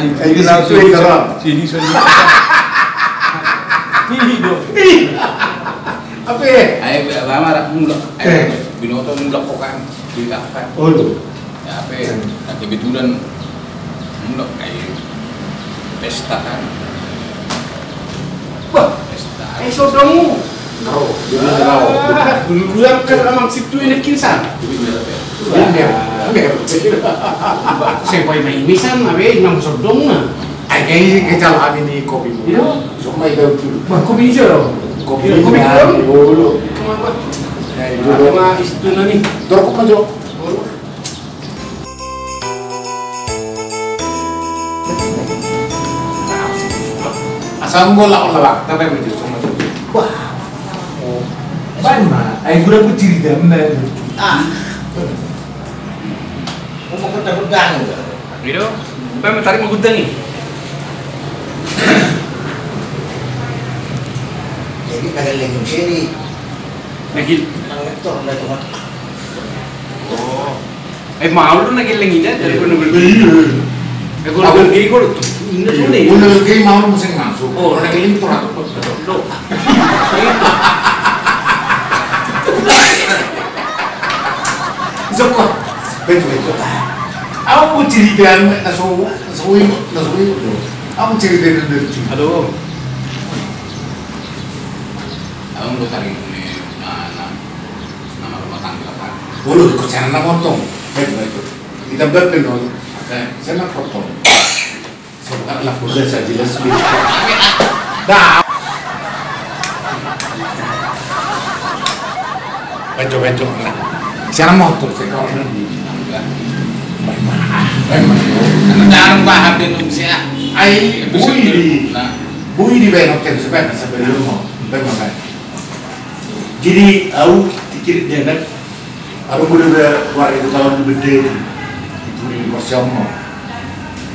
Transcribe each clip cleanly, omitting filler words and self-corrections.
Ini sini sini. Apa ya? Ayo lama mulak. Binoto mulak kok kan. Dilakukan. Oh tuh. Ya apa? Nah, kebetulan mulak kayak pesta kan. Wah, Pesta. saudaramu. Kau, Dulu yang kan emang situ ini kinsan. Sampai main misan, abe imam sodong na. Ay, kecelakaan ini kopi mu. Iya. Semua itu. Mah kopi hijau dong. Kopi Kopi hijau. Dulu. Kenapa? Dulu. Mah itu nani. Dorok apa jo? Asal ngolah olah, tapi begitu semua. Wah. Bagaimana? Ayo gua dapat cerita benar. Mau pedang enggak? Gitu. Apa yang tarik menggudang nih? Jadi kadang lagi sini, Nagil. nang lektor udah cuma. Oh. Mau tuh nagil lagi dah dari pun nagil. Iya. Aku nagil gini kok tuh. Ini tuh nih. Udah kayak mau musim masuk. Oh, Orang ini tuh ratu. Lo. Zoko. Betul. Aku cerita nasui. Aku cerita dari itu. Aduh. Abang lu tarik ini nama rumah tangga apa? Bolu ko sana na motong. Betul. Kita berpenon. Saya nak potong. Sebentar lah udah saya jelas dulu. Dah. Betul. Saya motor saya kau nanti. Karena jarang paham di Indonesia. Ai bui di benoken sebentar sebelum mau. Bagaimana? Jadi aku pikir dia kan, aku udah 2000 tahun gede itu di Kosovo.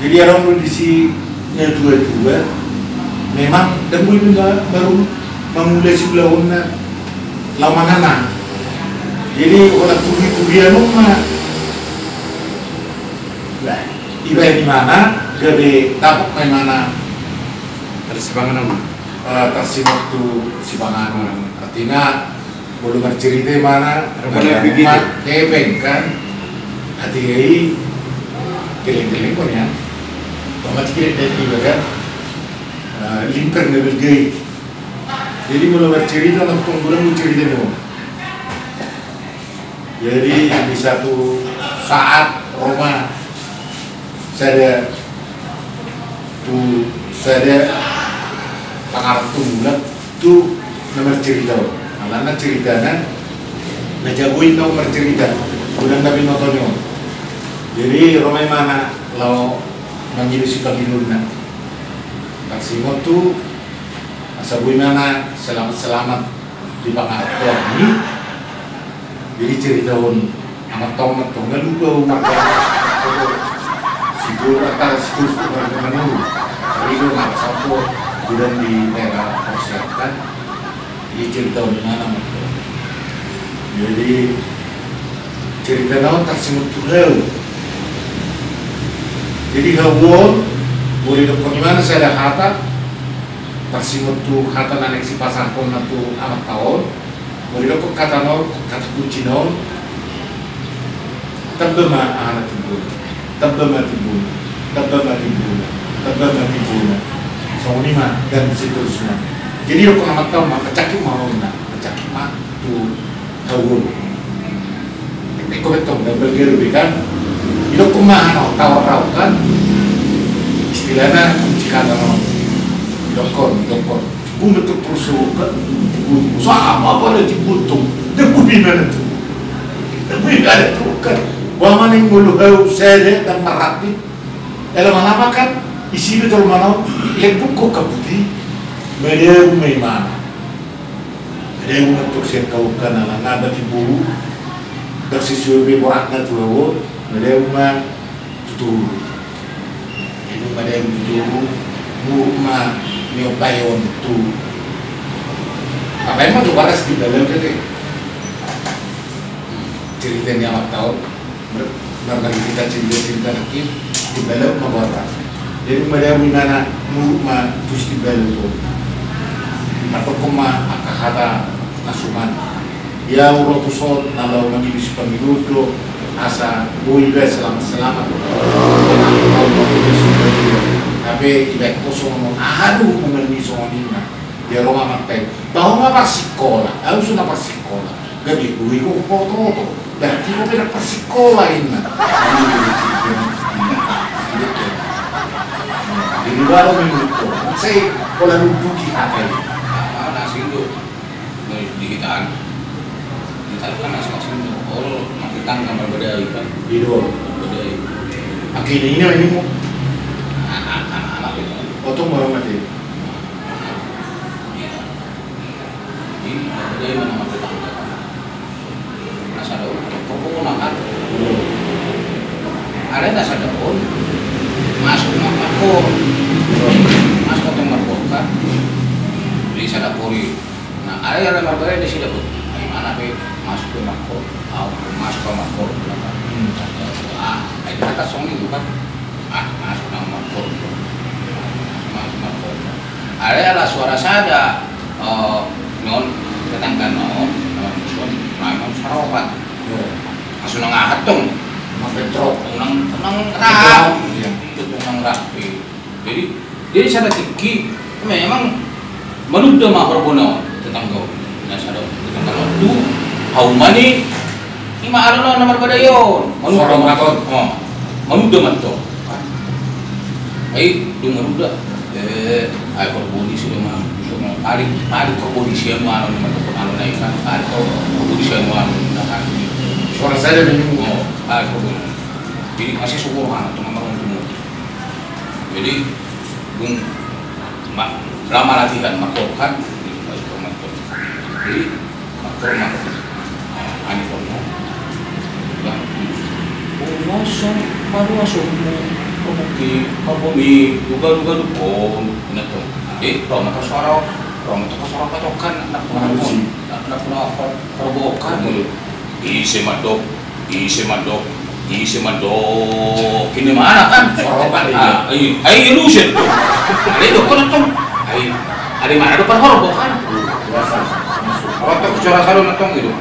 Jadi orang di sini dua memang dembul baru memulai sebelumnya lama nana. Jadi orang tubi-tubian rumah, iba di mana, gede tapuk di mana, Tersibangan nama. tersimut tuh sibangan. Artinya belum bercerita mana, Boleh begitu. kepeng kan, hati ini keleng-keleng pun ya, tomat kiri dari iba kan, lingkar nggak bergay. Jadi belum bercerita tentang bulan bercerita dong. Jadi di satu saat Roma saya ada pengarang bulan tuh nomor cerita, karena ceritanya najagoin nomor cerita, bulan tapi nontonnya. Jadi Roma mana lo manggil si pagiluna, Maksimo tuh asabuin mana selamat di pengarang ini. Jadi cerita pun amat tomat tuh nggak lupa warga situ antara situ warga menurut tapi itu nggak sampo bulan di daerah persiapkan ini cerita di mana tuh jadi cerita naon tak semut tuh jadi hawon boleh dokter di mana saya ada kata tak semut tuh kata aneksi pasar pun tuh amat tahun boleh dapat kata nol, kata kunci nol, tabama anak timbul, tabama timbul, soalnya dan seterusnya. Jadi aku nama tahu mak kecaki mau nak, kecaki mak tu tahun. Eko betul dan bergerak kan, itu kumah tahu kan, istilahnya kunci kata nol, dokor. Untuk persukan, sama apa nanti butuh, debuin mana tu, debuin ada tu kan, bahwa mana yang mulu hau sede dan merati, dalam mana kan isi betul mana, yang buku kabuti, mereka mana, mereka untuk siap kau kan anak ada di bulu, tersisih beberapa tu, mereka tutur, itu mereka tutur, rumah nyobayon tu apa emang tuh waras di dalam gitu ceritanya awak tahu berbagi kita cerita lagi di dalam membawa Jadi mereka mengana muruma gusti belu itu. Atau koma akahata nasuman. Ya urotuson nalau menjadi pemilu itu asa buibe selamat. Tapi ibek kosong aduh mengenai soalnya. Dia rumah makai. Tahu nggak pas sekolah? Harus sudah pas sekolah. Gak gue kok foto. Berarti kok beda pas sekolah ini. Jadi baru menurutku, saya kalau duduk di hati, nasi itu di kitaan, kita kan nasi itu, oh makitan kamar bedai kan, hidup, bedai. Akhirnya ini mau, Anak itu, potong baru mati. ini bedai mana makitan, nasi daun, kok makan, ada nasi daun. Masuk markor kan beli sada puri. Nah ada yang lemar bayar di sini pun mana pe masuk ke markor masuk ke markor itu kata song itu kan masuk ke markor masuk markor ada lah suara sada non tetangga non musuh naik sarapan masuk nang dong Mapetrok, nang rapi itu nang rapi jadi sada tinggi memang manusia mah berbono tentang kau nah sada tentang itu haumani ima alona nomor badayon manusia manusia manto ai du manusia ai polisi do mah ali polisi anu anu naik kan ali polisi anu nah suara saya menyungguh. Jadi masih syukur itu memang umum. Jadi lama latihan makorkan, jadi makor ani kono. Masuk baru pergi duga dukun, itu. Jadi romo kasara patokan nak perbokan dulu. Isi madok kini mana kan soropan ai illusion ada dokter tuh ada mana depan horbo kan waktu bicara kalau natong itu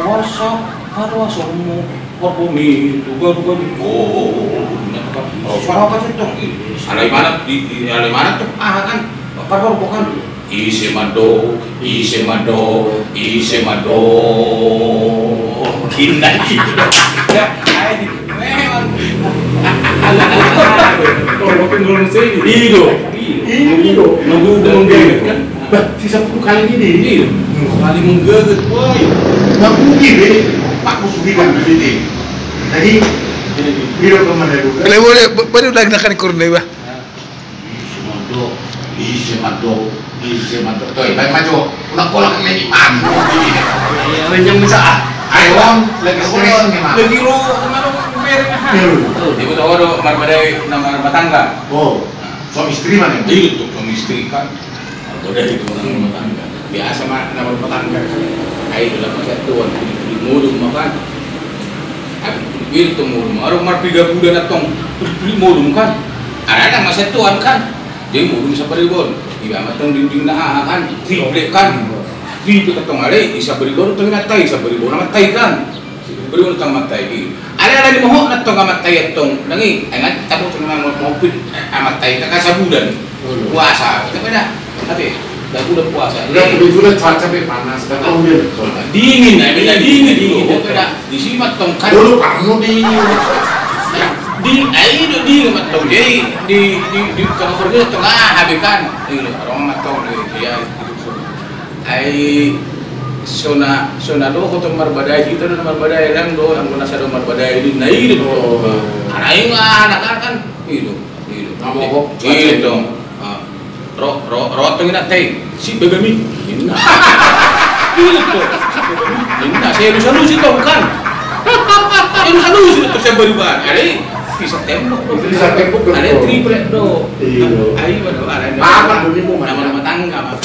puasa kalau asalmu berbumi duga suara apa tuh ada mana tuh kan depan horbo kan isi mado kinda gitu ya memang kalau pengen saya ini nunggu kan Sisa 10 kali ini kali menggeget boy nggak mungkin ini Pak Musuhi kan begini jadi biro kemana dulu boleh udah nak kurun deh bah isi mado tuh baik maju ulang kolak lagi madu Yang bisa ayo lagi stres nih mah lagi lo kemana ibu tahu ada marbadai nama batangga suami istri mana itu tuh suami istri kan udah itu nama batangga biasa mah nama batangga ayo dalam masa tuan di mudum makan itu mudum orang marpiga bulan atong di mudum kan ada masa tuan kan jadi mudum seperti bon iya matang dinding na kan triple kan triple katong ale isa beribon tong natay isa beribon namatay kan beribon tong matay ada di mohon natong namatay atong nangi angat tapos naman mo pit amatay ka sa bulan puasa kita beda tapi dah bulan puasa udah kebetulan cuaca panas dan hujan dingin dingin beda disimat tong kan dulu kamu di matong di kamu kerja tengah habikan orang matong dia ai sona do ko to marbadai itu do marbadai lang do ang nasa do marbadai di nai do anai anak kan itu namo itu ro tengina tei si begami inna itu inna saya lusa itu bukan itu saya berubah bisa tembok ada triplek do ayo ada nama tangga